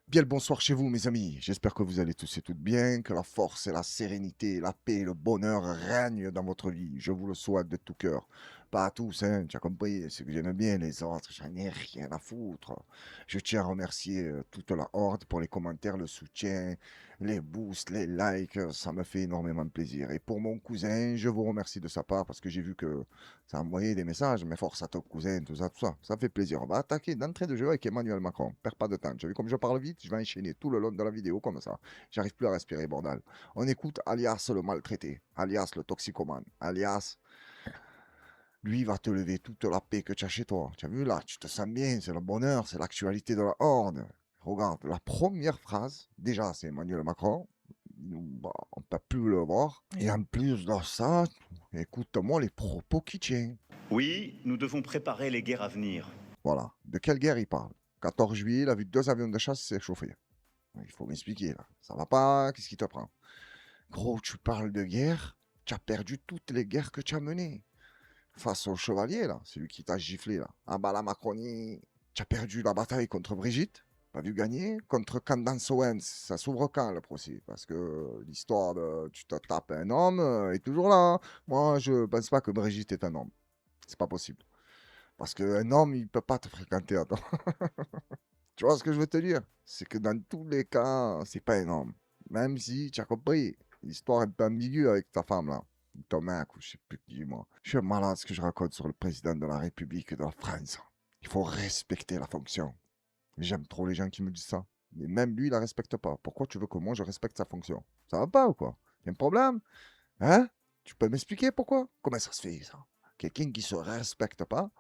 Bien le bonsoir chez vous, mes amis. J'espère que vous allez tous et toutes bien, que la force et la sérénité, la paix et le bonheur règnent dans votre vie. Je vous le souhaite de tout cœur. Pas à tous, hein, tu as compris, c'est que j'aime bien les autres, j'en ai rien à foutre. Je tiens à remercier toute la horde pour les commentaires, le soutien, les boosts, les likes, ça me fait énormément plaisir. Et pour mon cousin, je vous remercie de sa part parce que j'ai vu que ça a envoyé des messages, mais force à ton cousin, tout ça, tout ça. Ça fait plaisir. On va attaquer d'entrée de jeu avec Emmanuel Macron. Perds pas de temps. Tu as vu comme je parle vite? Je vais enchaîner tout le long de la vidéo comme ça. J'arrive plus à respirer, bordel. On écoute alias le maltraité, alias le toxicomane, alias lui va te lever toute la paix que tu as chez toi. Tu as vu là? Tu te sens bien, c'est le bonheur, c'est l'actualité de la horde. Regarde, la première phrase, déjà, c'est Emmanuel Macron. Bah, on ne peut plus le voir. Et en plus de ça, écoute-moi les propos qu'il tient. Oui, nous devons préparer les guerres à venir. Voilà. De quelle guerre il parle? 14 juillet, il a vu 2 avions de chasse s'échauffer. Il faut m'expliquer là. Ça va pas? Qu'est-ce qui te prend? Gros, tu parles de guerre, tu as perdu toutes les guerres que tu as menées. Face au chevalier, là, celui qui t'a giflé, là. Ah bah la Macronie, tu as perdu la bataille contre Brigitte, pas vu gagner. Contre Candace Owens, ça s'ouvre quand le procès? Parce que l'histoire de tu te tapes un homme est toujours là, hein. Moi, je pense pas que Brigitte est un homme. C'est pas possible. Parce qu'un homme, il peut pas te fréquenter. Attends. Tu vois ce que je veux te dire? C'est que dans tous les cas, c'est pas un homme. Même si, tu as compris, l'histoire est un peu ambiguë avec ta femme, là. Ton mec, ou je sais plus qui, moi. Je suis malade ce que je raconte sur le président de la République de la France. Il faut respecter la fonction. J'aime trop les gens qui me disent ça. Mais même lui, il la respecte pas. Pourquoi tu veux que moi, je respecte sa fonction? Ça va pas ou quoi? Y a un problème? Hein? Tu peux m'expliquer pourquoi? Comment ça se fait, ça? Quelqu'un qui se respecte pas,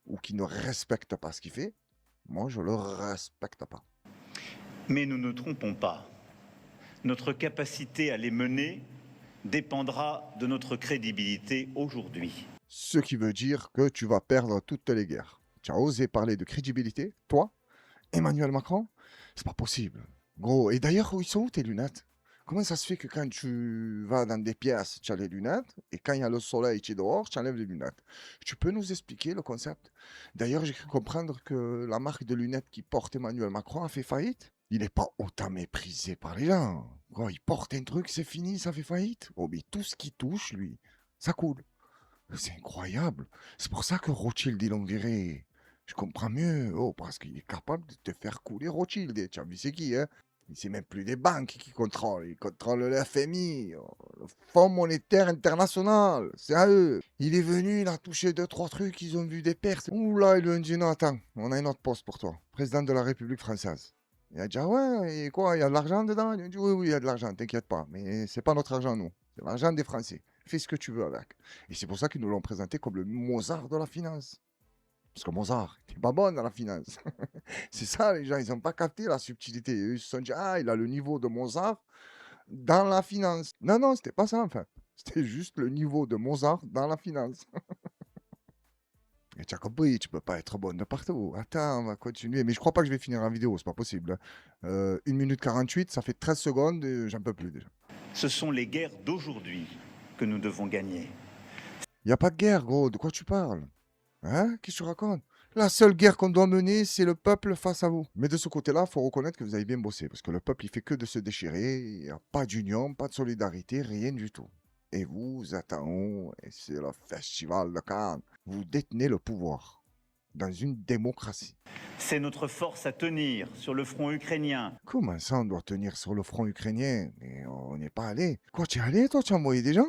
ou qui ne respecte pas ce qu'il fait, moi, je le respecte pas. Mais nous ne trompons pas. Notre capacité à les mener dépendra de notre crédibilité aujourd'hui. Ce qui veut dire que tu vas perdre toutes les guerres. Tu as osé parler de crédibilité, toi, Emmanuel Macron? C'est pas possible. Gros, et d'ailleurs, ils sont où tes lunettes? Comment ça se fait que quand tu vas dans des pièces, tu as les lunettes, et quand il y a le soleil, tu es dehors, tu enlèves les lunettes? Tu peux nous expliquer le concept? D'ailleurs, j'ai cru comprendre que la marque de lunettes qui porte Emmanuel Macron a fait faillite. Il n'est pas autant méprisé par les gens. Gros, il porte un truc, c'est fini, ça fait faillite. Oh, mais tout ce qui touche, lui, ça coule. C'est incroyable. C'est pour ça que Rothschild, ils l'ont viré. Je comprends mieux. Oh, parce qu'il est capable de te faire couler Rothschild. Et tu as vu c'est qui, hein? C'est même plus des banques qui contrôlent. Ils contrôlent le FMI, oh, le Fonds monétaire international. C'est à eux. Il est venu, il a touché deux, trois trucs, ils ont vu des pertes. Ouh là, ils lui ont dit non, attends, on a une autre poste pour toi. Président de la République française. Il a dit, ah ouais, et quoi, il y a de l'argent dedans? Il a dit, oui, oui, il y a de l'argent, t'inquiète pas. Mais c'est pas notre argent, nous. C'est l'argent des Français. Fais ce que tu veux avec. Et c'est pour ça qu'ils nous l'ont présenté comme le Mozart de la finance. Parce que Mozart n'était pas bon dans la finance. C'est ça, les gens, ils n'ont pas capté la subtilité. Eux, ils se sont dit, ah, il a le niveau de Mozart dans la finance. Non, non, c'était pas ça, en fait. C'était juste le niveau de Mozart dans la finance. Et tu as compris, tu peux pas être bon de partout. Attends, on va continuer. Mais je crois pas que je vais finir la vidéo, c'est pas possible, hein. 1 minute 48, ça fait 13 secondes et j'en peux plus déjà. Ce sont les guerres d'aujourd'hui que nous devons gagner. Il n'y a pas de guerre, gros, de quoi tu parles? Hein? Qu'est-ce que tu racontes? La seule guerre qu'on doit mener, c'est le peuple face à vous. Mais de ce côté-là, faut reconnaître que vous avez bien bossé, parce que le peuple, il fait que de se déchirer, il n'y a pas d'union, pas de solidarité, rien du tout. Et vous êtes en haut, et c'est le festival de Cannes. Vous détenez le pouvoir dans une démocratie. C'est notre force à tenir sur le front ukrainien. Comment ça, on doit tenir sur le front ukrainien? Mais on n'est pas allé. Quoi, tu es allé, toi? Tu as envoyé des gens?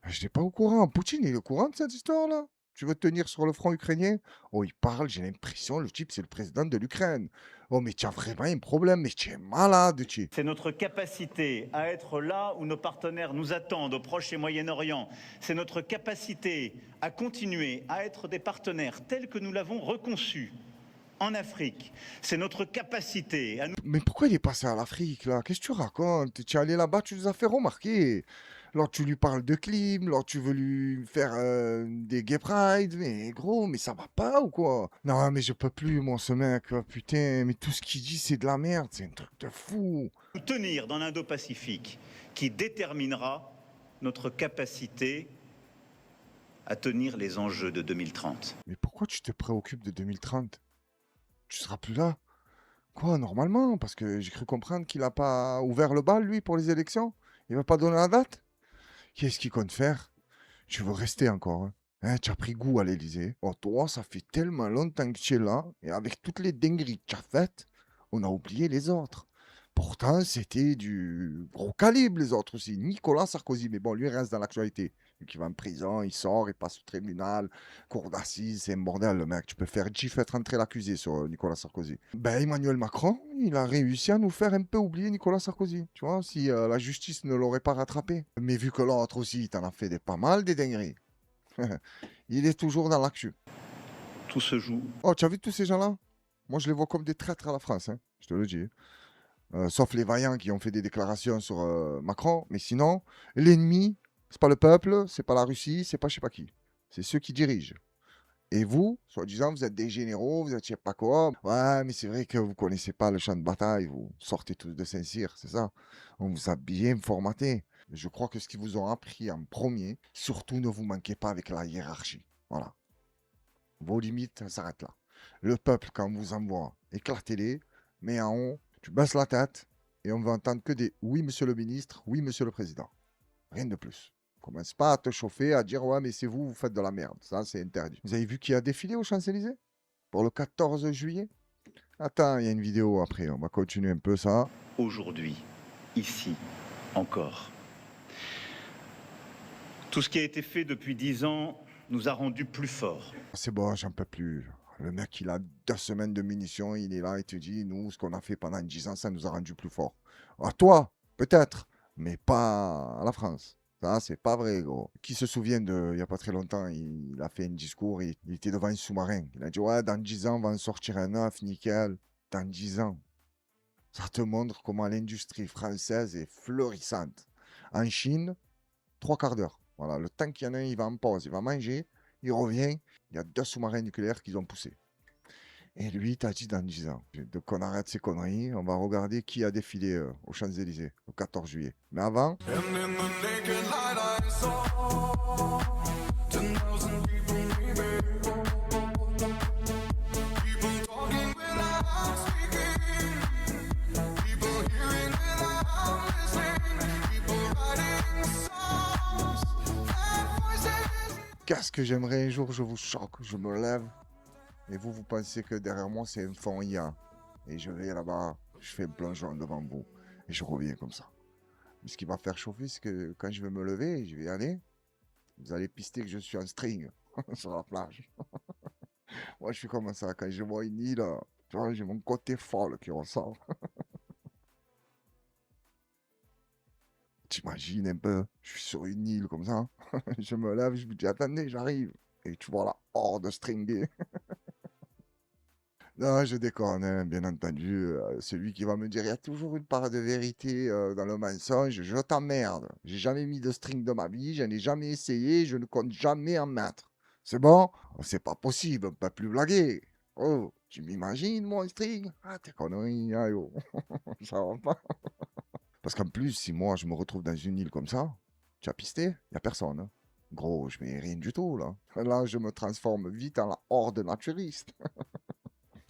Je n'étais pas au courant. Poutine, il est au courant de cette histoire-là? Tu veux tenir sur le front ukrainien? Oh, il parle, j'ai l'impression, le type, c'est le président de l'Ukraine. Oh, mais tu as vraiment un problème, mais tu es malade, tu. C'est notre capacité à être là où nos partenaires nous attendent, au Proche et Moyen-Orient. C'est notre capacité à continuer à être des partenaires tels que nous l'avons reconçu en Afrique. C'est notre capacité à nous... Mais pourquoi il est passé à l'Afrique, là? Qu'est-ce que tu racontes? Tu es allé là-bas, tu nous as fait remarquer. Alors, tu lui parles de clim, alors tu veux lui faire des gay pride, mais gros, mais ça va pas ou quoi? Non, mais je peux plus, moi, ce mec, oh, putain, mais tout ce qu'il dit, c'est de la merde, c'est un truc de fou. tenir dans l'Indo-Pacifique, qui déterminera notre capacité à tenir les enjeux de 2030. Mais pourquoi tu te préoccupes de 2030? Tu seras plus là. Quoi, normalement? Parce que j'ai cru comprendre qu'il a pas ouvert le bal, lui, pour les élections. Il va pas donner la date? Qu'est-ce qu'il compte faire? Tu veux rester encore, hein? Hein, tu as pris goût à l'Élysée. Oh, toi, ça fait tellement longtemps que tu es là, et avec toutes les dingueries que tu as faites, on a oublié les autres. Pourtant, c'était du gros calibre, les autres aussi. Nicolas Sarkozy, mais bon, lui, il reste dans l'actualité. Lui qui va en prison, il sort, il passe au tribunal, cour d'assises, c'est un bordel, le mec. Tu peux faire fait rentrer l'accusé sur Nicolas Sarkozy. Ben, Emmanuel Macron, il a réussi à nous faire un peu oublier Nicolas Sarkozy, tu vois, si la justice ne l'aurait pas rattrapé. Mais vu que l'autre aussi, il t'en a fait pas mal des dingueries. Il est toujours dans l'actu. Tout se joue. Oh, tu as vu tous ces gens-là? Moi, je les vois comme des traîtres à la France, hein, je te le dis. Sauf les vaillants qui ont fait des déclarations sur Macron. Mais sinon, l'ennemi, c'est pas le peuple, c'est pas la Russie, c'est pas je sais pas qui. C'est ceux qui dirigent. Et vous, soi-disant, vous êtes des généraux, vous êtes je sais pas quoi. Ouais, mais c'est vrai que vous connaissez pas le champ de bataille, vous sortez tous de Saint-Cyr, c'est ça. On vous a bien formaté. Je crois que ce qu'ils vous ont appris en premier, surtout ne vous manquez pas avec la hiérarchie. Voilà. Vos limites s'arrêtent là. Le peuple, quand on vous envoie, éclatez-les, mais en haut, tu baisses la tête et on va entendre que des oui, monsieur le ministre, oui, monsieur le président. Rien de plus. Commence pas à te chauffer, à dire ouais, mais c'est vous, vous faites de la merde. Ça, c'est interdit. Vous avez vu qui a défilé aux Champs-Élysées pour le 14 juillet? Attends, il y a une vidéo après. On va continuer un peu ça. Aujourd'hui, ici, encore. Tout ce qui a été fait depuis 10 ans nous a rendus plus forts. C'est bon, j'en peux plus. Le mec, il a 2 semaines de munitions, il est là, il te dit, nous, ce qu'on a fait pendant 10 ans, ça nous a rendu plus forts. À toi, peut-être, mais pas à la France. Ça, c'est pas vrai, gros. Qui se souvient de, il y a pas très longtemps, il a fait un discours, il était devant un sous-marin. Il a dit, ouais, dans 10 ans, on va en sortir un neuf, nickel. Dans 10 ans. Ça te montre comment l'industrie française est florissante. En Chine, 3 quarts d'heure. Voilà, le temps qu'il y en a un, il va en pause, il va manger, il revient, il y a 2 sous-marins nucléaires qu'ils ont poussés. Et lui, t'as dit dans 10 ans. Donc on arrête ces conneries, on va regarder qui a défilé aux Champs-Élysées le 14 juillet. Mais avant, qu'est-ce que j'aimerais un jour, je vous choque, je me lève, et vous, vous pensez que derrière moi, c'est un fond IA. Et je vais là-bas, je fais un plongeon devant vous, et je reviens comme ça. Mais ce qui va faire chauffer, c'est que quand je vais me lever, je vais y aller, vous allez pister que je suis en string sur la plage. Moi, je suis comme ça. Quand je vois une île, tu vois, j'ai mon côté folle qui ressort. T'imagines un peu, je suis sur une île comme ça. Je me lève, je me dis, attendez, j'arrive. Et tu vois la horde stringée. Non, je déconne, hein, bien entendu. Celui qui va me dire, il y a toujours une part de vérité dans le mensonge, je t'emmerde. J'ai jamais mis de string de ma vie, je n'ai jamais essayé, je ne compte jamais en mettre. C'est bon? Oh, c'est pas possible, on peut plus blaguer. Oh, tu m'imagines, mon string? Ah, t'es connerie, aïe, oh. Ça va pas. Parce qu'en plus, si moi je me retrouve dans une île comme ça, tu as pisté, il n'y a personne, hein. Gros, je mets rien du tout, là. Là, je me transforme vite en la horde naturiste.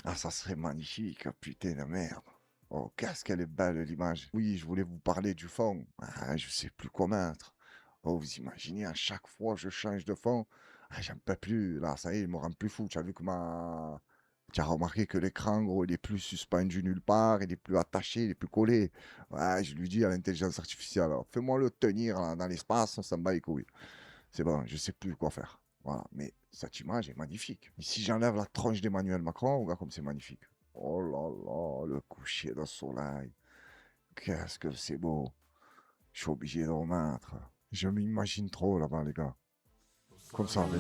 Ah, ça serait magnifique, putain de merde. Oh, qu'est-ce qu'elle est belle l'image. Oui, je voulais vous parler du fond. Ah, je sais plus quoi mettre. Oh, vous imaginez, à chaque fois je change de fond. Ah, j'en peux plus. Là, ça y est, il me rend plus fou. Tu as vu que ma... Tu as remarqué que l'écran, gros, il est plus suspendu nulle part, il est plus attaché, il est plus collé. Ouais, je lui dis à l'intelligence artificielle, alors, fais-moi le tenir là, dans l'espace, ça me bat les couilles. C'est bon, je sais plus quoi faire. Voilà, mais cette image est magnifique. Et si j'enlève la tronche d'Emmanuel Macron, regarde comme c'est magnifique. Oh là là, le coucher de soleil. Qu'est-ce que c'est beau. Je suis obligé de remettre. Je m'imagine trop là-bas, les gars. Comme ça, mais...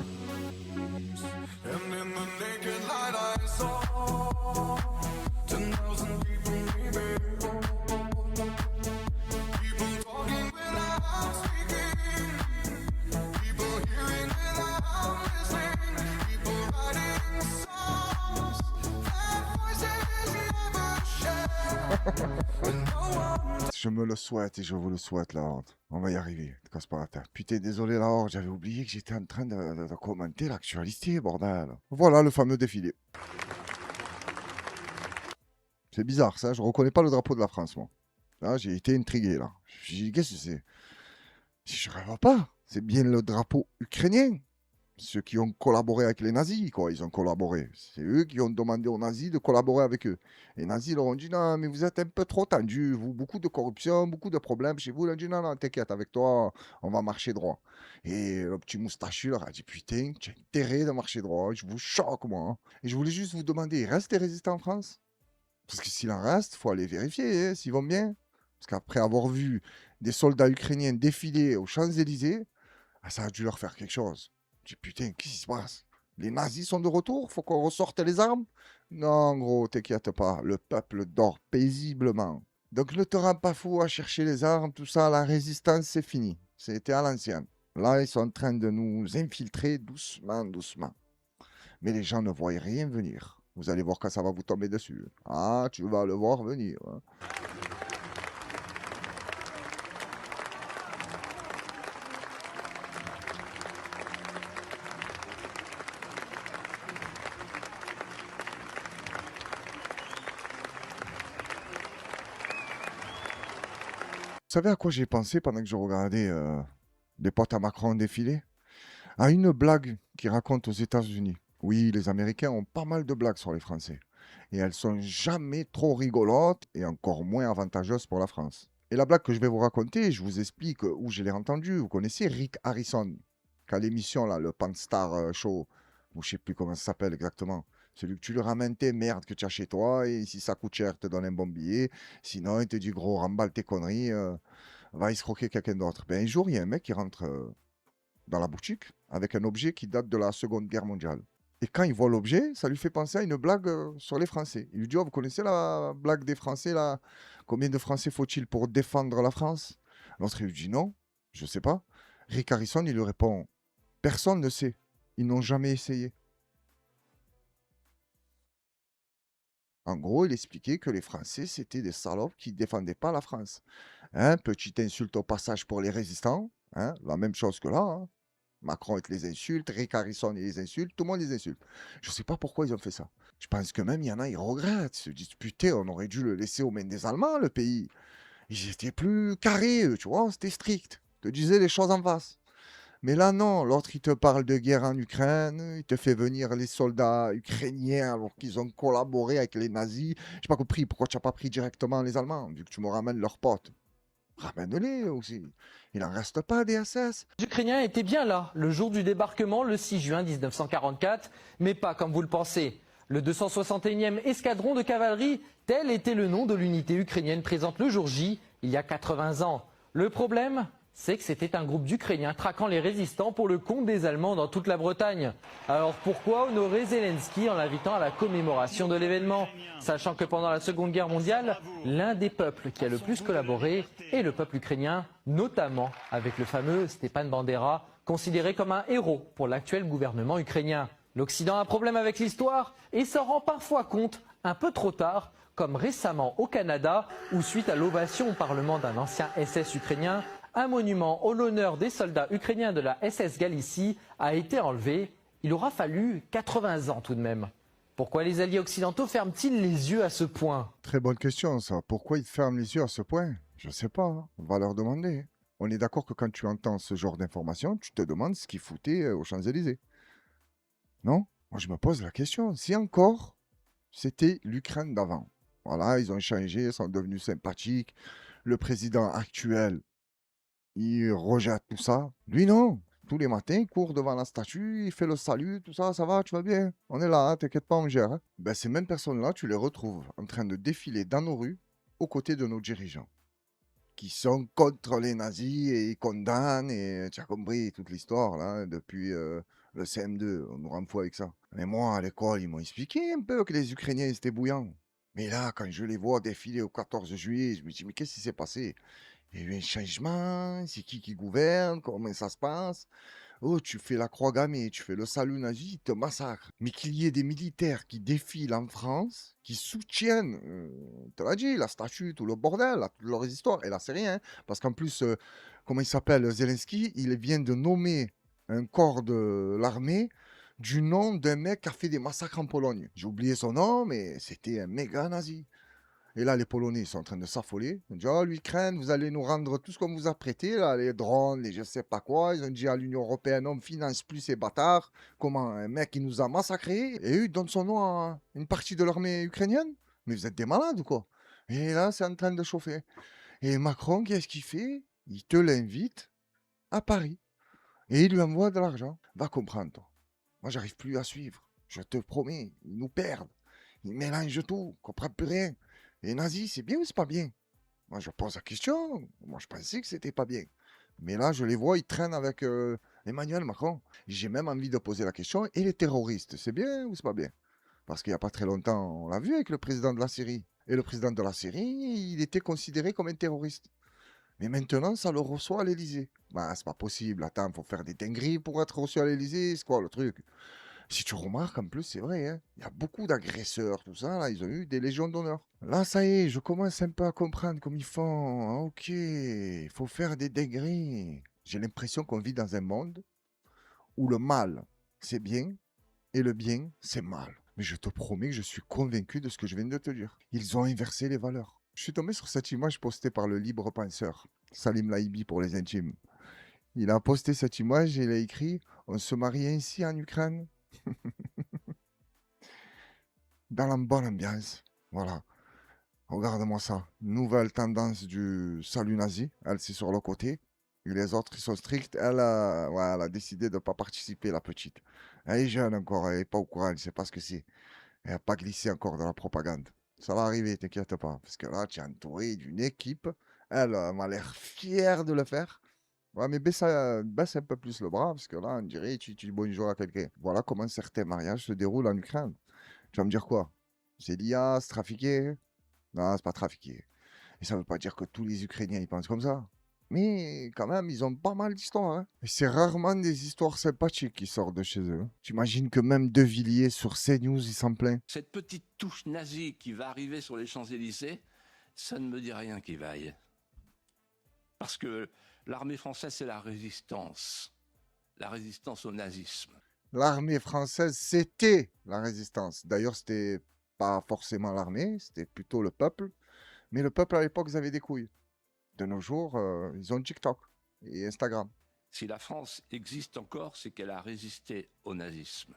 Je me le souhaite et je vous le souhaite, la Horde. On va y arriver, ne casse pas la tête. Putain, désolé, la Horde, j'avais oublié que j'étais en train de commenter l'actualité, bordel. Voilà le fameux défilé. C'est bizarre ça, je reconnais pas le drapeau de la France, moi. Là, j'ai été intrigué, là. J'ai dit, qu'est-ce que c'est? Je rêve pas. C'est bien le drapeau ukrainien. Ceux qui ont collaboré avec les nazis, quoi, ils ont collaboré. C'est eux qui ont demandé aux nazis de collaborer avec eux. Les nazis leur ont dit, non, mais vous êtes un peu trop tendus, vous, beaucoup de corruption, beaucoup de problèmes chez vous. Ils ont dit, non, non, t'inquiète, avec toi, on va marcher droit. Et le petit moustachu leur a dit, putain, tu as intérêt de marcher droit, je vous choque, moi, hein. Et je voulais juste vous demander, il reste des résistants en France? Parce que s'il en reste, il faut aller vérifier hein, s'ils vont bien. Parce qu'après avoir vu des soldats ukrainiens défiler aux Champs-Élysées, ah, ça a dû leur faire quelque chose. J'ai dit, putain, qu'est-ce qui se passe? Les nazis sont de retour? Faut qu'on ressorte les armes? Non, gros, t'inquiète pas, le peuple dort paisiblement. Donc ne te rends pas fou à chercher les armes, tout ça, la résistance, c'est fini. C'était à l'ancienne. Là, ils sont en train de nous infiltrer doucement, doucement. Mais les gens ne voient rien venir. Vous allez voir quand ça va vous tomber dessus. Ah, tu vas le voir venir, hein. Vous savez à quoi j'ai pensé pendant que je regardais des potes à Macron défiler? À une blague qui raconte aux États-Unis. Oui, les Américains ont pas mal de blagues sur les Français. Et elles sont jamais trop rigolotes et encore moins avantageuses pour la France. Et la blague que je vais vous raconter, je vous explique où je l'ai entendue. Vous connaissez Rick Harrison, qui a l'émission là, le Panstar Show, ou je sais plus comment ça s'appelle exactement. Celui que tu lui ramènes tes merdes que tu as chez toi et si ça coûte cher, il te donne un bon billet. Sinon, il te dit gros, remballe tes conneries, va escroquer quelqu'un d'autre. Ben, un jour, il y a un mec qui rentre dans la boutique avec un objet qui date de la Seconde Guerre mondiale. Et quand il voit l'objet, ça lui fait penser à une blague sur les Français. Il lui dit, oh, vous connaissez la blague des Français là? Combien de Français faut-il pour défendre la France? L'autre il lui dit non, je ne sais pas. Rick Harrison, il lui répond, personne ne sait. Ils n'ont jamais essayé. En gros, il expliquait que les Français, c'était des salopes qui ne défendaient pas la France. Hein, petite insulte au passage pour les résistants. Hein, la même chose que là, hein. Macron, il les insulte, Rick Harrison, il les insulte, tout le monde les insulte. Je ne sais pas pourquoi ils ont fait ça. Je pense que même il y en a, ils regrettent. Ils se disent, putain, on aurait dû le laisser aux mains des Allemands, le pays. Ils étaient plus carrés, eux, tu vois, c'était strict. Ils te disaient les choses en face. Mais là, non, l'autre, il te parle de guerre en Ukraine, il te fait venir les soldats ukrainiens alors qu'ils ont collaboré avec les nazis. J'ai pas compris, pourquoi tu n'as pas pris directement les Allemands, vu que tu me ramènes leurs potes? Ramène-les aussi. Il n'en reste pas des SS. Les Ukrainiens étaient bien là, le jour du débarquement, le 6 juin 1944, mais pas comme vous le pensez. Le 261e escadron de cavalerie, tel était le nom de l'unité ukrainienne présente le jour J, il y a 80 ans. Le problème, c'est que c'était un groupe d'Ukrainiens traquant les résistants pour le compte des Allemands dans toute la Bretagne. Alors pourquoi honorer Zelensky en l'invitant à la commémoration de l'événement, sachant que pendant la Seconde Guerre mondiale, l'un des peuples qui a le plus collaboré est le peuple ukrainien, notamment avec le fameux Stepan Bandera, considéré comme un héros pour l'actuel gouvernement ukrainien. L'Occident a un problème avec l'histoire et s'en rend parfois compte un peu trop tard, comme récemment au Canada, où suite à l'ovation au Parlement d'un ancien SS ukrainien, un monument en l'honneur des soldats ukrainiens de la SS Galicie a été enlevé. Il aura fallu 80 ans tout de même. Pourquoi les alliés occidentaux ferment-ils les yeux à ce point? Très bonne question, ça. Pourquoi ils ferment les yeux à ce point? Je sais pas, hein. On va leur demander. On est d'accord que quand tu entends ce genre d'informations, tu te demandes ce qu'ils foutaient aux Champs-Élysées. Non? Moi, je me pose la question. Si encore, c'était l'Ukraine d'avant. Voilà, ils ont changé, ils sont devenus sympathiques. Le président actuel, il rejette tout ça. Lui, non. Tous les matins, il court devant la statue, il fait le salut, tout ça, ça va, tu vas bien? On est là, hein, t'inquiète pas, on gère, hein. Ben, ces mêmes personnes-là, tu les retrouves en train de défiler dans nos rues, aux côtés de nos dirigeants, qui sont contre les nazis et ils condamnent, et tu as compris toute l'histoire, là, depuis le CM2, on nous rend fou avec ça. Mais moi, à l'école, ils m'ont expliqué un peu que les Ukrainiens, ils étaient bouillants. Mais là, quand je les vois défiler au 14 juillet, je me dis, mais qu'est-ce qui s'est passé? Il y a eu un changement, c'est qui gouverne, comment ça se passe? Oh, tu fais la croix gammée, tu fais le salut nazi, ils te massacrent. Mais qu'il y ait des militaires qui défilent en France, qui soutiennent, te l'a dit, la statue, tout le bordel, là, toutes leurs histoires, et là, c'est rien, hein, parce qu'en plus, comment il s'appelle, Zelensky, il vient de nommer un corps de l'armée du nom d'un mec qui a fait des massacres en Pologne. J'ai oublié son nom, mais c'était un méga nazi. Et là, les Polonais, ils sont en train de s'affoler. Ils ont dit, oh, l'Ukraine, vous allez nous rendre tout ce qu'on vous a prêté, là, les drones, les je sais pas quoi. Ils ont dit à l'Union européenne, on ne finance plus ces bâtards. Comment un mec, il nous a massacrés. Et eux, ils donnent son nom à une partie de l'armée ukrainienne. Mais vous êtes des malades ou quoi? Et là, c'est en train de chauffer. Et Macron, qu'est-ce qu'il fait? Il te l'invite à Paris. Et il lui envoie de l'argent. Va comprendre, toi. Moi, j'arrive plus à suivre. Je te promets, ils nous perdent. Ils mélangent tout, on comprend plus rien. Les nazis, c'est bien ou c'est pas bien? Moi, je pose la question. Moi, je pensais que c'était pas bien. Mais là, je les vois, ils traînent avec Emmanuel Macron. J'ai même envie de poser la question, et les terroristes, c'est bien ou c'est pas bien? Parce qu'il n'y a pas très longtemps, on l'a vu avec le président de la Syrie. Et le président de la Syrie, il était considéré comme un terroriste. Mais maintenant, ça le reçoit à l'Élysée. Bah, c'est pas possible. Attends, faut faire des dingueries pour être reçu à l'Élysée. C'est quoi le truc? Si tu remarques, en plus, c'est vrai, hein, il y a beaucoup d'agresseurs, tout ça, là, ils ont eu des légions d'honneur. Là, ça y est, je commence un peu à comprendre comme ils font. Ah, ok, il faut faire des dingueries. J'ai l'impression qu'on vit dans un monde où le mal, c'est bien, et le bien, c'est mal. Mais je te promets que je suis convaincu de ce que je viens de te dire. Ils ont inversé les valeurs. Je suis tombé sur cette image postée par le libre penseur, Salim Laïbi pour les intimes. Il a posté cette image et il a écrit « On se marie ainsi en Ukraine ?» Dans la bonne ambiance. Voilà. Regarde-moi ça. Nouvelle tendance du salut nazi. Elle, c'est sur le côté. Et les autres, ils sont stricts. Elle, ouais, elle a décidé de ne pas participer, la petite. Elle est jeune encore. Elle n'est pas au courant. Elle ne sait pas ce que c'est. Elle n'a pas glissé encore dans la propagande. Ça va arriver, t'inquiète pas. Parce que là, tu es entouré d'une équipe. Elle m'a l'air fière de le faire. Ouais, mais baisse un peu plus le bras. Parce que là, on dirait tu dis bonjour à quelqu'un. Voilà comment certains mariages se déroulent en Ukraine. Tu vas me dire quoi? C'est l'IA, c'est trafiqué? Non, c'est pas trafiqué. Et ça veut pas dire que tous les Ukrainiens ils pensent comme ça. Mais quand même, ils ont pas mal d'histoires. Hein. Et c'est rarement des histoires sympathiques qui sortent de chez eux. Hein. T'imagines que même De Villiers sur CNews, il s'en plaint. Cette petite touche nazie qui va arriver sur les Champs-Élysées, ça ne me dit rien qui vaille. Parce que l'armée française, c'est la résistance au nazisme. L'armée française, c'était la résistance. D'ailleurs, c'était pas forcément l'armée, c'était plutôt le peuple. Mais le peuple, à l'époque, ils avaient des couilles. De nos jours, ils ont TikTok et Instagram. Si la France existe encore, c'est qu'elle a résisté au nazisme.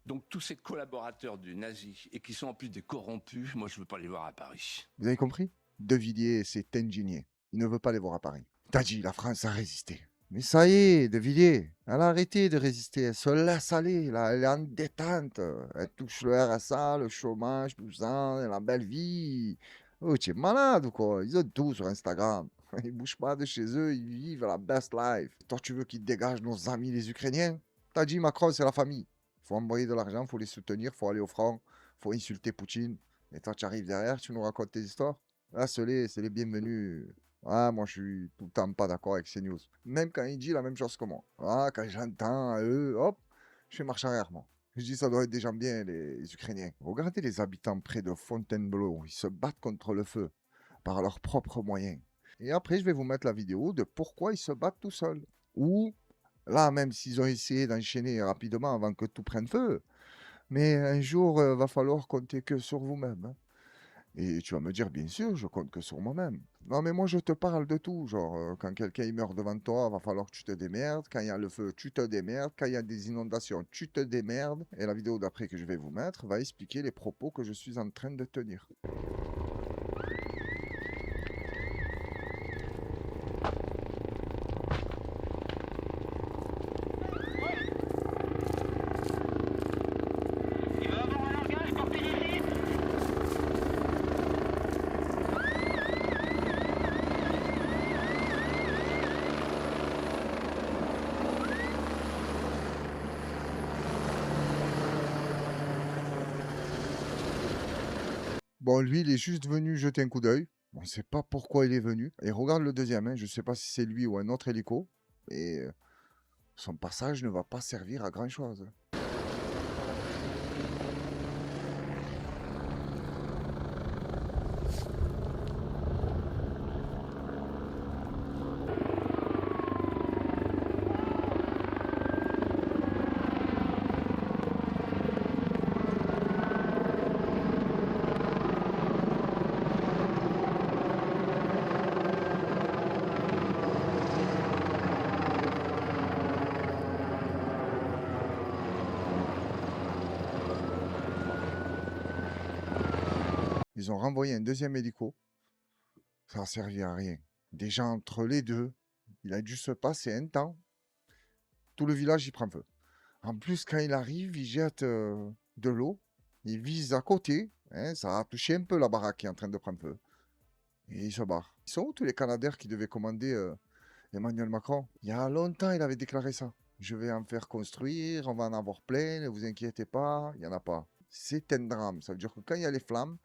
Donc tous ces collaborateurs du nazi, et qui sont en plus des corrompus, moi je ne veux pas les voir à Paris. Vous avez compris? De Villiers, c'est ingénieux. Il ne veut pas les voir à Paris. T'as dit, la France a résisté. Mais ça y est, De Villiers, elle a arrêté de résister. Elle se laisse aller, là. Elle est en détente. Elle touche le RSA, le chômage, tout ça, la belle vie. Oh, tu es malade ou quoi? Ils ont tout sur Instagram. Ils bougent pas de chez eux, ils vivent la best life. Toi, tu veux qu'ils dégagent nos amis les Ukrainiens? T'as dit, Macron, c'est la famille. Faut envoyer de l'argent, faut les soutenir, faut aller au front, faut insulter Poutine. Et toi, tu arrives derrière, tu nous racontes tes histoires. Là, c'est les bienvenus. Ah, moi, je suis tout le temps pas d'accord avec CNews. Même quand il dit la même chose que moi. Ah, quand j'entends eux, hop, je fais marche arrière, moi. Je dis, ça doit être des gens bien, les Ukrainiens. Regardez les habitants près de Fontainebleau. Ils se battent contre le feu par leurs propres moyens. Et après, je vais vous mettre la vidéo de pourquoi ils se battent tout seuls. Ou, là, même s'ils ont essayé d'enchaîner rapidement avant que tout prenne feu, mais un jour, va falloir compter que sur vous-même. Hein. Et tu vas me dire, bien sûr, je compte que sur moi-même. Non, mais moi, je te parle de tout. Genre, quand quelqu'un il meurt devant toi, va falloir que tu te démerdes. Quand il y a le feu, tu te démerdes. Quand il y a des inondations, tu te démerdes. Et la vidéo d'après que je vais vous mettre va expliquer les propos que je suis en train de tenir. Bon, lui, il est juste venu jeter un coup d'œil. On ne sait pas pourquoi il est venu. Et regarde le deuxième. Hein. Je ne sais pas si c'est lui ou un autre hélico. Et son passage ne va pas servir à grand-chose. Ils ont renvoyé un deuxième hélico. Ça n'a servi à rien. Déjà, entre les deux, il a dû se passer un temps. Tout le village y prend feu. En plus, quand il arrive, il jette de l'eau. Il vise à côté. Hein, ça a touché un peu la baraque qui est en train de prendre feu. Et il se barre. Ils sont où tous les Canadaires qui devaient commander Emmanuel Macron? Il y a longtemps, il avait déclaré ça. Je vais en faire construire, on va en avoir plein, ne vous inquiétez pas, il n'y en a pas. C'est un drame. Ça veut dire que quand il y a les flammes,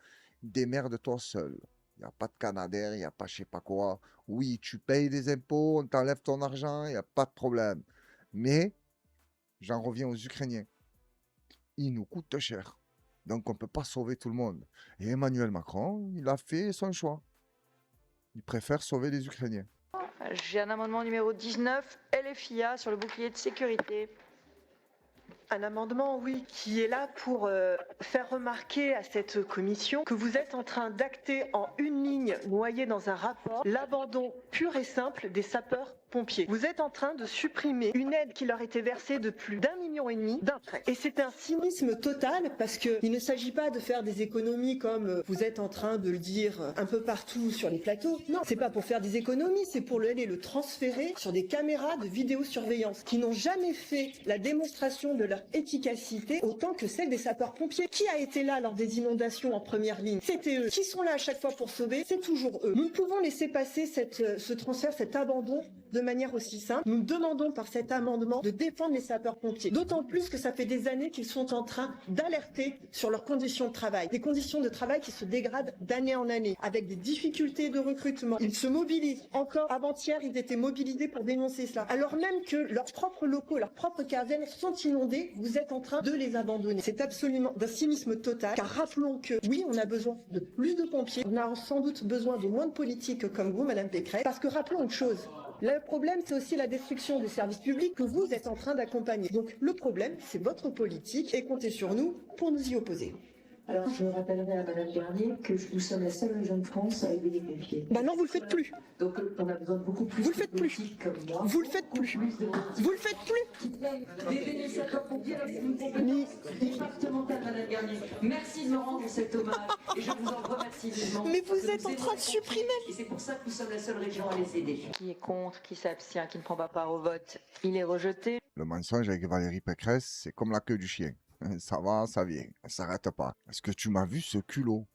démerde-toi seul. Il n'y a pas de Canadair, il n'y a pas je sais pas quoi. Oui, tu payes des impôts, on t'enlève ton argent, il n'y a pas de problème. Mais, j'en reviens aux Ukrainiens. Ils nous coûtent cher. Donc on ne peut pas sauver tout le monde. Et Emmanuel Macron, il a fait son choix. Il préfère sauver les Ukrainiens. J'ai un amendement numéro 19, LFIA, sur le bouclier de sécurité. Un amendement, oui, qui est là pour faire remarquer à cette commission que vous êtes en train d'acter en une ligne noyée dans un rapport l'abandon pur et simple des sapeurs-pompiers. Vous êtes en train de supprimer une aide qui leur était versée de plus d'1,5 million d'un trait. Et c'est un cynisme total parce qu'il ne s'agit pas de faire des économies comme vous êtes en train de le dire un peu partout sur les plateaux. Non, c'est pas pour faire des économies, c'est pour aller le transférer sur des caméras de vidéosurveillance qui n'ont jamais fait la démonstration de leur efficacité autant que celle des sapeurs-pompiers. Qui a été là lors des inondations en première ligne? C'était eux. Qui sont là à chaque fois pour sauver? C'est toujours eux. Nous ne pouvons laisser passer ce transfert, cet abandon de manière aussi simple. Nous demandons par cet amendement de défendre les sapeurs-pompiers. D'autant plus que ça fait des années qu'ils sont en train d'alerter sur leurs conditions de travail. Des conditions de travail qui se dégradent d'année en année, avec des difficultés de recrutement. Ils se mobilisent. Encore avant-hier, ils étaient mobilisés pour dénoncer cela. Alors même que leurs propres locaux, leurs propres casernes sont inondés, vous êtes en train de les abandonner. C'est absolument d'un cynisme total, car rappelons que, oui, on a besoin de plus de pompiers. On a sans doute besoin de moins de politiques comme vous, Madame Pécresse, parce que rappelons une chose. Le problème, c'est aussi la destruction des services publics que vous êtes en train d'accompagner. Donc le problème, c'est votre politique et comptez sur nous pour nous y opposer. Alors, je rappellerai à Madame Garnier que nous sommes la seule région de France avec des pompiers. Bah non, vous le faites plus. Donc, on a besoin de beaucoup plus Vous le de faites plus. politiques comme moi. Vous le faites plus. Vous le faites plus. Des sapeurs-pompiers, départemental, Madame Garnier. Merci de me rendre cet hommage et je vous en remercie vivement. Mais vous êtes en train de supprimer. Et c'est pour ça que nous sommes la seule région à les aider. Qui est contre, qui s'abstient, qui ne prend pas part au vote, il est rejeté. Le mensonge avec Valérie Pécresse, c'est comme la queue du chien. Ça va, ça vient, ça s'arrête pas. Est-ce que tu m'as vu ce culot?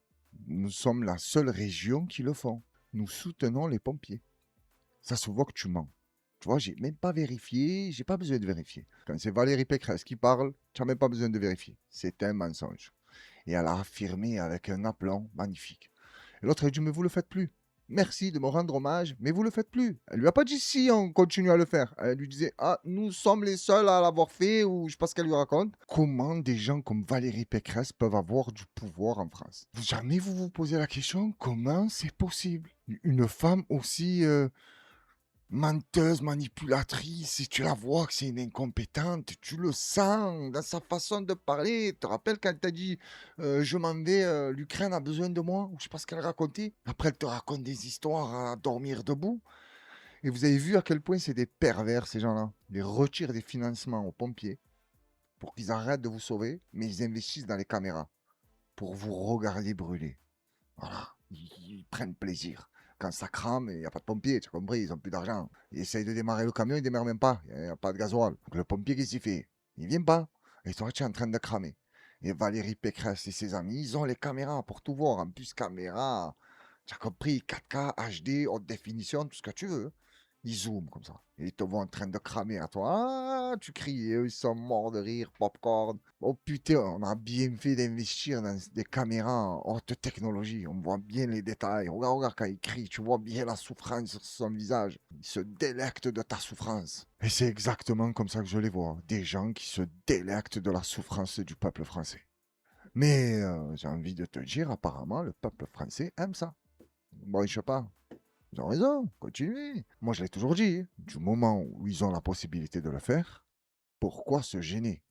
Nous sommes la seule région qui le font. Nous soutenons les pompiers. Ça se voit que tu mens. Tu vois, j'ai même pas vérifié, j'ai pas besoin de vérifier. Quand c'est Valérie Pécresse qui parle, tu n'as même pas besoin de vérifier. C'est un mensonge. Et elle a affirmé avec un aplomb magnifique. Et l'autre a dit, mais vous le faites plus. Merci de me rendre hommage, mais vous le faites plus. Elle lui a pas dit si on continue à le faire. Elle lui disait, ah, nous sommes les seuls à l'avoir fait, ou je sais pas ce qu'elle lui raconte. Comment des gens comme Valérie Pécresse peuvent avoir du pouvoir en France? Jamais vous vous posez la question, comment c'est possible? Une femme aussi menteuse, manipulatrice, si tu la vois que c'est une incompétente, tu le sens dans sa façon de parler. Tu te rappelles quand elle t'a dit je m'en vais, l'Ukraine a besoin de moi, ou je sais pas ce qu'elle racontait. Après, elle te raconte des histoires à dormir debout. Et vous avez vu à quel point c'est des pervers, ces gens-là. Ils retirent des financements aux pompiers pour qu'ils arrêtent de vous sauver, mais ils investissent dans les caméras pour vous regarder brûler. Voilà, ils prennent plaisir. Quand ça crame, il n'y a pas de pompiers, tu as compris, ils n'ont plus d'argent. Ils essayent de démarrer le camion, ils ne démarrent même pas, il n'y a pas de gasoil. Donc le pompier, qu'est-ce qu'il fait? Il ne vient pas, et toi, tu es en train de cramer. Et Valérie Pécresse et ses amis, ils ont les caméras pour tout voir. En plus, caméra, tu as compris, 4K, HD, haute définition, tout ce que tu veux. Ils zooment comme ça. Et ils te voient en train de cramer à toi. Ah, tu cries. Et eux, ils sont morts de rire. Popcorn. Oh putain, on a bien fait d'investir dans des caméras en haute technologie. On voit bien les détails. Regarde, regarde quand il crie. Tu vois bien la souffrance sur son visage. Il se délecte de ta souffrance. Et c'est exactement comme ça que je les vois. Des gens qui se délectent de la souffrance du peuple français. Mais j'ai envie de te dire, apparemment, le peuple français aime ça. Bon, je sais pas. Ils ont raison, continuez. Moi, je l'ai toujours dit, du moment où ils ont la possibilité de le faire, pourquoi se gêner?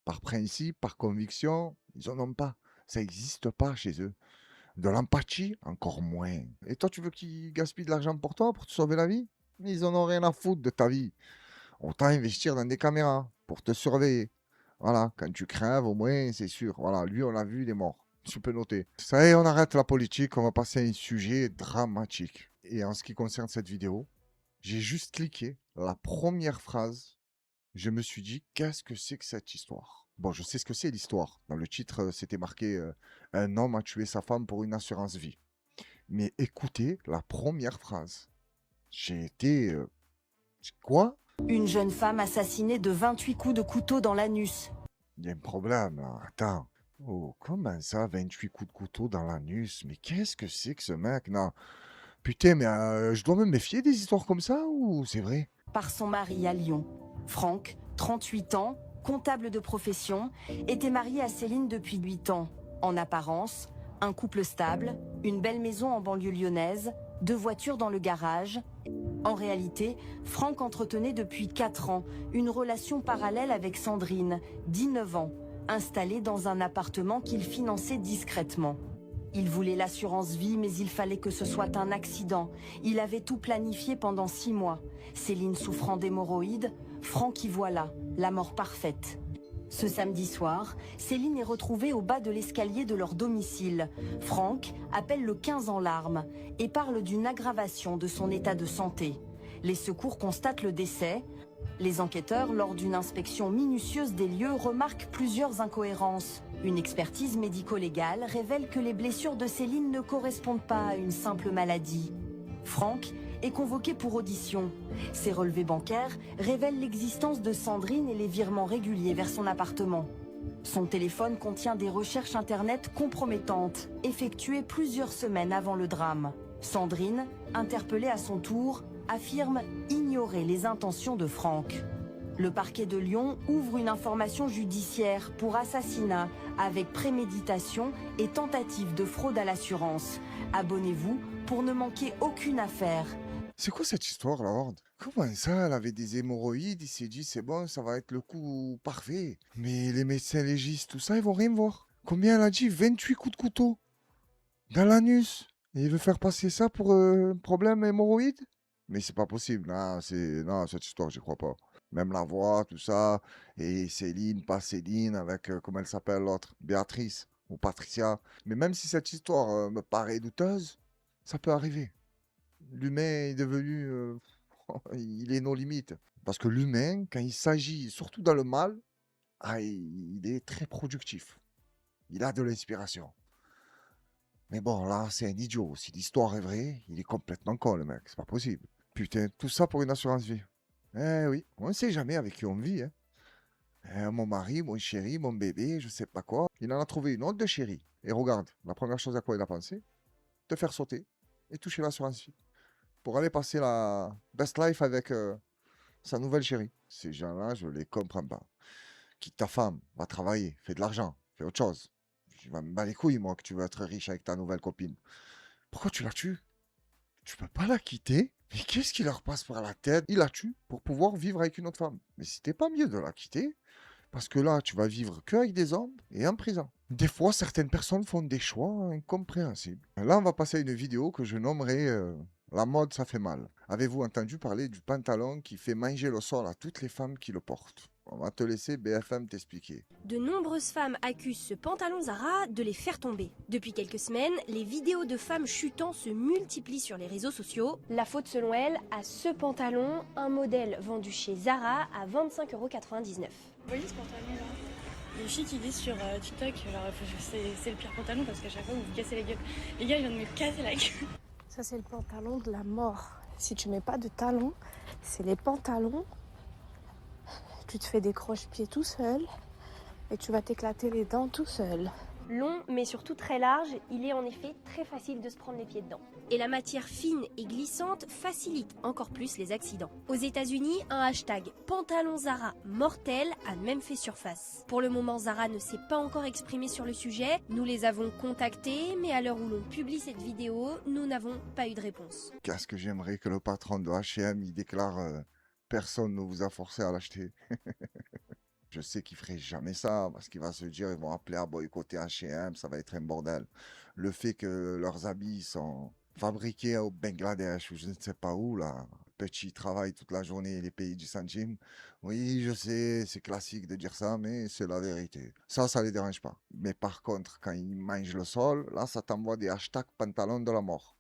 Par principe, par conviction, ils n'en ont pas. Ça n'existe pas chez eux. De l'empathie, encore moins. Et toi, tu veux qu'ils gaspillent de l'argent pour toi, pour te sauver la vie? Ils en ont rien à foutre de ta vie. Autant investir dans des caméras pour te surveiller. Voilà, quand tu crèves, au moins, c'est sûr. Voilà, lui, on l'a vu, il est mort. Tu peux noter. Ça y est, on arrête la politique, on va passer à un sujet dramatique. Et en ce qui concerne cette vidéo, j'ai juste cliqué la première phrase. Je me suis dit, qu'est-ce que c'est que cette histoire? Bon, je sais ce que c'est l'histoire. Dans le titre, c'était marqué un homme a tué sa femme pour une assurance vie. Mais écoutez la première phrase. J'ai été... quoi? Une jeune femme assassinée de 28 coups de couteau dans l'anus. Il y a un problème là. Attends. Oh, comment ça, 28 coups de couteau dans l'anus? Mais qu'est-ce que c'est que ce mec? Non. Putain, mais je dois me méfier des histoires comme ça ou c'est vrai? Par son mari à Lyon. Franck, 38 ans, comptable de profession, était marié à Céline depuis 8 ans. En apparence, un couple stable, une belle maison en banlieue lyonnaise, 2 voitures dans le garage. En réalité, Franck entretenait depuis 4 ans une relation parallèle avec Sandrine, 19 ans, installée dans un appartement qu'il finançait discrètement. Il voulait l'assurance vie, mais il fallait que ce soit un accident. Il avait tout planifié pendant 6 mois. Céline souffrant d'hémorroïdes, Franck y voilà, la mort parfaite. Ce samedi soir, Céline est retrouvée au bas de l'escalier de leur domicile. Franck appelle le 15 en larmes et parle d'une aggravation de son état de santé. Les secours constatent le décès. Les enquêteurs, lors d'une inspection minutieuse des lieux, remarquent plusieurs incohérences. Une expertise médico-légale révèle que les blessures de Céline ne correspondent pas à une simple maladie. Franck est convoqué pour audition. Ses relevés bancaires révèlent l'existence de Sandrine et les virements réguliers vers son appartement. Son téléphone contient des recherches internet compromettantes, effectuées plusieurs semaines avant le drame. Sandrine, interpellée à son tour, affirme ignorer les intentions de Franck. Le parquet de Lyon ouvre une information judiciaire pour assassinat avec préméditation et tentative de fraude à l'assurance. Abonnez-vous pour ne manquer aucune affaire. C'est quoi cette histoire, la Horde? Comment ça, elle avait des hémorroïdes, il s'est dit c'est bon, ça va être le coup parfait. Mais les médecins légistes, tout ça, ils vont rien voir. Combien elle a dit? 28 coups de couteau dans l'anus. Et il veut faire passer ça pour problème hémorroïde? Mais c'est pas possible, non, cette histoire, j'y crois pas. Même la voix, tout ça, et Céline, pas Céline, avec, comment elle s'appelle l'autre? Béatrice ou Patricia. Mais même si cette histoire me paraît douteuse, ça peut arriver. L'humain est devenu... il est nos limites. Parce que l'humain, quand il s'agit, surtout dans le mal, il est très productif. Il a de l'inspiration. Mais bon, là, c'est un idiot. Si l'histoire est vraie, il est complètement con, le mec. C'est pas possible. Putain, tout ça pour une assurance vie. Eh oui, on ne sait jamais avec qui on vit. Mon mari, mon chéri, mon bébé, je sais pas quoi. Il en a trouvé une autre de chéri. Et regarde, la première chose à quoi il a pensé, te faire sauter et toucher l'assurance vie. Pour aller passer la best life avec sa nouvelle chérie. Ces gens-là, je les comprends pas. Quitte ta femme, va travailler, fais de l'argent, fais autre chose. Je vais me battre les couilles, moi, que tu veux être riche avec ta nouvelle copine. Pourquoi tu la tues? Tu peux pas la quitter? Mais qu'est-ce qui leur passe par la tête? Il la tue pour pouvoir vivre avec une autre femme. Mais c'était pas mieux de la quitter, parce que là, tu vas vivre qu'avec des hommes et en prison. Des fois, certaines personnes font des choix incompréhensibles. Là, on va passer à une vidéo que je nommerai La mode, ça fait mal. Avez-vous entendu parler du pantalon qui fait manger le sol à toutes les femmes qui le portent? On va te laisser BFM t'expliquer. De nombreuses femmes accusent ce pantalon Zara de les faire tomber. Depuis quelques semaines, les vidéos de femmes chutant se multiplient sur les réseaux sociaux. La faute, selon elles, à ce pantalon, un modèle vendu chez Zara à 25,99 €. Vous voyez ce pantalon là? Les filles qui disent sur TikTok, alors c'est le pire pantalon parce qu'à chaque fois vous vous cassez la gueule. Les gars, ils viennent de me casser la gueule. Ça, c'est le pantalon de la mort. Si tu mets pas de talons, c'est les pantalons. Tu te fais des croche-pieds tout seul et tu vas t'éclater les dents tout seul. Long, mais surtout très large, il est en effet très facile de se prendre les pieds dedans. Et la matière fine et glissante facilite encore plus les accidents. Aux États-Unis, un hashtag pantalon Zara mortel a même fait surface. Pour le moment, Zara ne s'est pas encore exprimé sur le sujet. Nous les avons contactés, mais à l'heure où l'on publie cette vidéo, nous n'avons pas eu de réponse. Qu'est-ce que j'aimerais que le patron de H&M il déclare personne ne vous a forcé à l'acheter. Je sais qu'il ferait jamais ça, parce qu'il va se dire, ils vont appeler à boycotter H&M, ça va être un bordel. Le fait que leurs habits sont fabriqués au Bangladesh, ou je ne sais pas où, là, petits travaillent toute la journée, les pays du centime. Oui, je sais, c'est classique de dire ça, mais c'est la vérité. Ça les dérange pas. Mais par contre, quand ils mangent le sol, là, ça t'envoie des hashtags pantalon de la mort.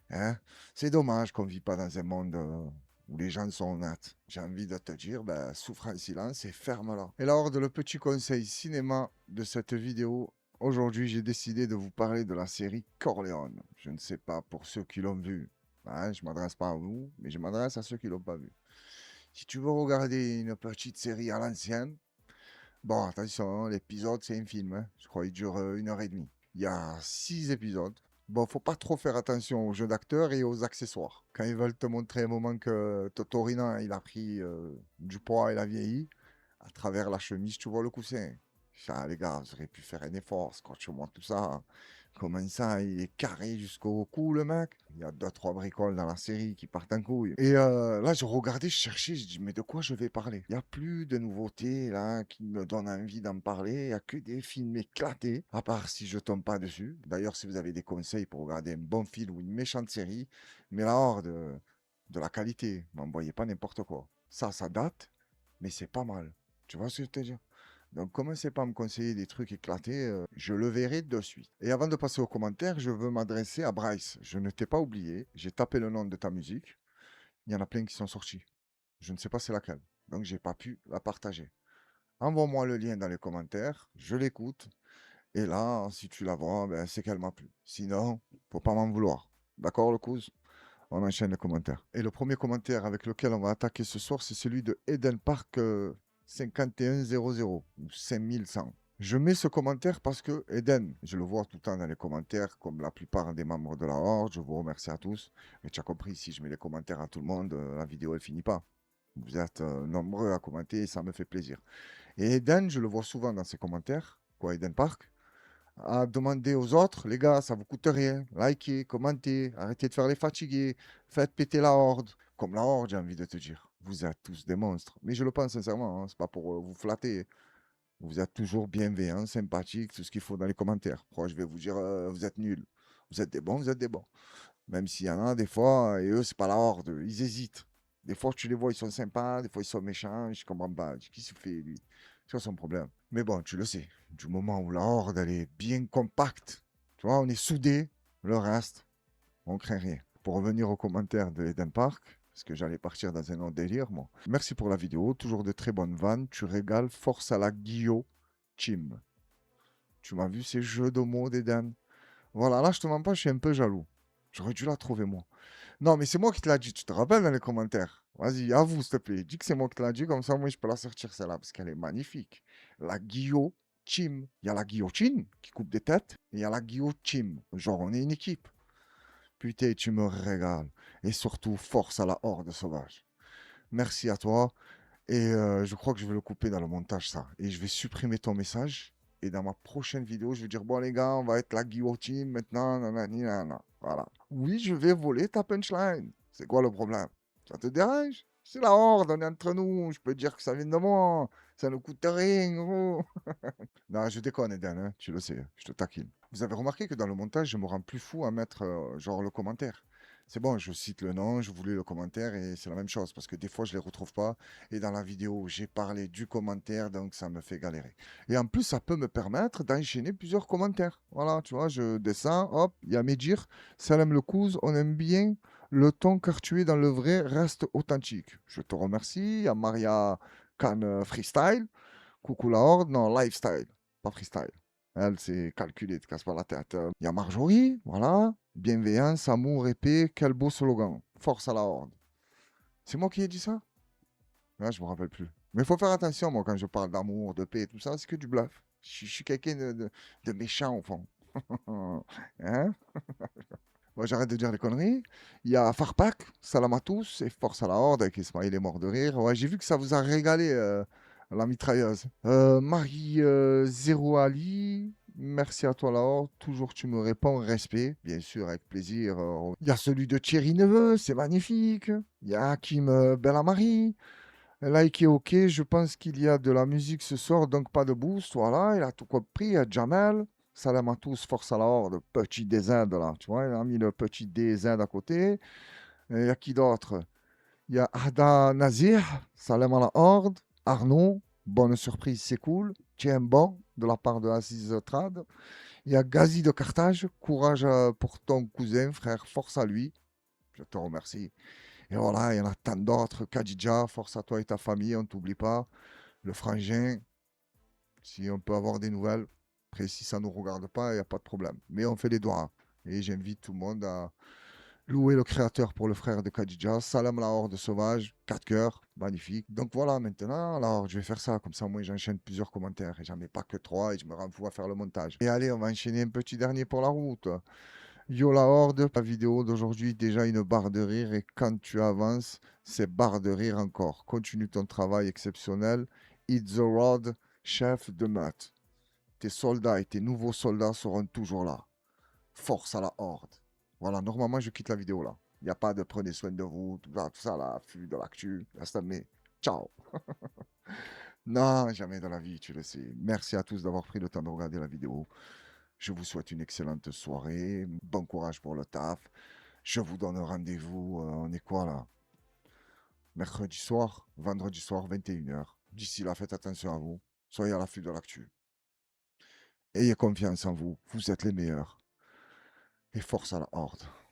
Hein? C'est dommage qu'on ne vit pas dans un monde où les gens sont honnêtes. J'ai envie de te dire, ben, souffre en silence et ferme-la. Et lors de le petit conseil cinéma de cette vidéo, aujourd'hui, j'ai décidé de vous parler de la série Corleone. Je ne sais pas pour ceux qui l'ont vu. Hein, je ne m'adresse pas à vous, mais je m'adresse à ceux qui ne l'ont pas vu. Si tu veux regarder une petite série à l'ancienne, bon, attention, hein, l'épisode, c'est un film. Hein. Je crois qu'il dure 1h30. Il y a 6 épisodes. Bon, faut pas trop faire attention aux jeux d'acteurs et aux accessoires. Quand ils veulent te montrer un moment que Totorina, il a pris du poids et il a vieilli, à travers la chemise, tu vois le coussin. Ça, les gars, vous auriez pu faire un effort quand tu vois tout ça. Comment ça, il est carré jusqu'au cou, le mec. Il y a 2-3 bricoles dans la série qui partent en couille. Et là, je regardais, je cherchais, je dis, mais de quoi je vais parler? Il n'y a plus de nouveautés, là, qui me donnent envie d'en parler. Il n'y a que des films éclatés, à part si je tombe pas dessus. D'ailleurs, si vous avez des conseils pour regarder un bon film ou une méchante série, mais là, hors de la qualité, m'envoyez pas n'importe quoi. Ça date, mais c'est pas mal. Tu vois ce que je veux te dire? Donc, commencez pas à me conseiller des trucs éclatés, je le verrai de suite. Et avant de passer aux commentaires, je veux m'adresser à Bryce. Je ne t'ai pas oublié, j'ai tapé le nom de ta musique. Il y en a plein qui sont sortis. Je ne sais pas c'est laquelle, donc j'ai pas pu la partager. Envoie-moi le lien dans les commentaires, je l'écoute. Et là, si tu la vois, ben, c'est qu'elle m'a plu. Sinon, faut pas m'en vouloir. D'accord, le cousin? On enchaîne les commentaires. Et le premier commentaire avec lequel on va attaquer ce soir, c'est celui de Eden Park 5100 ou 5100. Je mets ce commentaire parce que Eden, je le vois tout le temps dans les commentaires, comme la plupart des membres de la Horde. Je vous remercie à tous. Mais tu as compris, si je mets les commentaires à tout le monde, la vidéo, elle finit pas. Vous êtes nombreux à commenter et ça me fait plaisir. Et Eden, je le vois souvent dans ses commentaires, quoi, Eden Park, à demander aux autres, les gars, ça vous coûte rien, likez, commentez, arrêtez de faire les fatigués, faites péter la Horde. Comme la Horde, j'ai envie de te dire. Vous êtes tous des monstres. Mais je le pense sincèrement, hein, c'est pas pour vous flatter. Vous êtes toujours bienveillants, sympathiques, tout ce qu'il faut dans les commentaires. Pourquoi je vais vous dire, vous êtes nuls. Vous êtes des bons, vous êtes des bons. Même s'il y en a des fois, et eux, c'est pas la Horde, ils hésitent. Des fois, tu les vois, ils sont sympas, des fois, ils sont méchants, je comprends pas. Qu'est-ce qu'il se fait, lui? C'est quoi son problème? Mais bon, tu le sais, du moment où la Horde, elle est bien compacte, tu vois, on est soudés, le reste, on craint rien. Pour revenir aux commentaires de Eden Park, parce que j'allais partir dans un autre délire, moi. Merci pour la vidéo, toujours de très bonnes vannes, tu régales, force à la Guillaume Chim. Tu m'as vu ces jeux de mots d'Eden? Voilà, là, je te mens pas, je suis un peu jaloux. J'aurais dû la trouver, moi. Non, mais c'est moi qui te l'ai dit, tu te rappelles dans les commentaires? Vas-y, avoue, s'il te plaît. Dis que c'est moi qui te l'ai dit, comme ça, moi, je peux la sortir, celle-là, parce qu'elle est magnifique. La guillotine. Il y a la guillotine qui coupe des têtes, et il y a la guillotine. Genre, on est une équipe. Putain, tu me régales. Et surtout, force à la horde sauvage. Merci à toi. Et je crois que je vais le couper dans le montage, ça. Et je vais supprimer ton message. Et dans ma prochaine vidéo, je vais dire, bon les gars, on va être la guillotine maintenant. Nanani, nanana. Voilà. Oui, je vais voler ta punchline. C'est quoi le problème? Ça te dérange? C'est la horde, on est entre nous. Je peux dire que ça vient de moi. Ça ne coûte rien, gros. Non, je déconne, Eden, hein, tu le sais. Je te taquine. Vous avez remarqué que dans le montage, je me rends plus fou à mettre genre le commentaire. C'est bon, je cite le nom, je voulais le commentaire et c'est la même chose parce que des fois je ne les retrouve pas. Et dans la vidéo, j'ai parlé du commentaire, donc ça me fait galérer. Et en plus, ça peut me permettre d'enchaîner plusieurs commentaires. Voilà, tu vois, je descends, hop, il y a Medir, Salam le Kouz, on aime bien le ton car tu es dans le vrai, reste authentique. Je te remercie. Il y a Maria Khan Freestyle, coucou la horde, non, lifestyle, pas freestyle. Elle, c'est calculé, te casse pas la tête. Il y a Marjorie, voilà. Bienveillance, amour, épée, quel beau slogan. Force à la horde. C'est moi qui ai dit ça? Ouais, je me rappelle plus. Mais il faut faire attention, moi, quand je parle d'amour, de paix et tout ça, c'est que du bluff. Je suis quelqu'un de méchant, au fond. Hein? Bon, j'arrête de dire les conneries. Il y a Farpak, salam à tous, et force à la horde, avec Ismaël est mort de rire. Ouais, j'ai vu que ça vous a régalé, la mitrailleuse. Marie Zéro Ali, merci à toi la horde. Toujours tu me réponds, respect. Bien sûr, avec plaisir. Il y a celui de Thierry Neveu, c'est magnifique. Il y a Hakim Bellamari. Like et ok, je pense qu'il y a de la musique ce soir, donc pas de boost. Voilà, il a tout compris. Il y a Jamel. Salam à tous, force à la horde. Petit DZ là, tu vois, il a mis le petit DZ à côté. Il y a qui d'autre? Il y a Ada Nazir, salam à la horde. Arnaud, bonne surprise, c'est cool. Tiens bon, de la part de Aziz Trad. Il y a Gazi de Carthage, courage pour ton cousin, frère, force à lui. Je te remercie. Et voilà, il y en a tant d'autres. Khadija, force à toi et ta famille, on ne t'oublie pas. Le frangin, si on peut avoir des nouvelles. Après, si ça ne nous regarde pas, il n'y a pas de problème. Mais on fait les doigts. Et j'invite tout le monde à louer le créateur pour le frère de Khadija. Salam la horde sauvage, 4 cœurs, magnifique. Donc voilà, maintenant, alors je vais faire ça. Comme ça, moi, j'enchaîne plusieurs commentaires. Et j'en mets pas que 3 et je me rends fou à faire le montage. Et allez, on va enchaîner un petit dernier pour la route. Yo la horde, la vidéo d'aujourd'hui, déjà une barre de rire. Et quand tu avances, c'est barre de rire encore. Continue ton travail exceptionnel. It's the road, chef de meute. Tes soldats et tes nouveaux soldats seront toujours là. Force à la horde. Voilà, normalement, je quitte la vidéo là. Il n'y a pas de prenez soin de vous, tout ça là, affût de l'actu. Mais ciao. Non, jamais dans la vie, tu le sais. Merci à tous d'avoir pris le temps de regarder la vidéo. Je vous souhaite une excellente soirée. Bon courage pour le taf. Je vous donne rendez-vous. On est quoi là? Mercredi soir, vendredi soir, 21h. D'ici là, faites attention à vous. Soyez à l'affût de l'actu. Ayez confiance en vous. Vous êtes les meilleurs. Et force à la horde.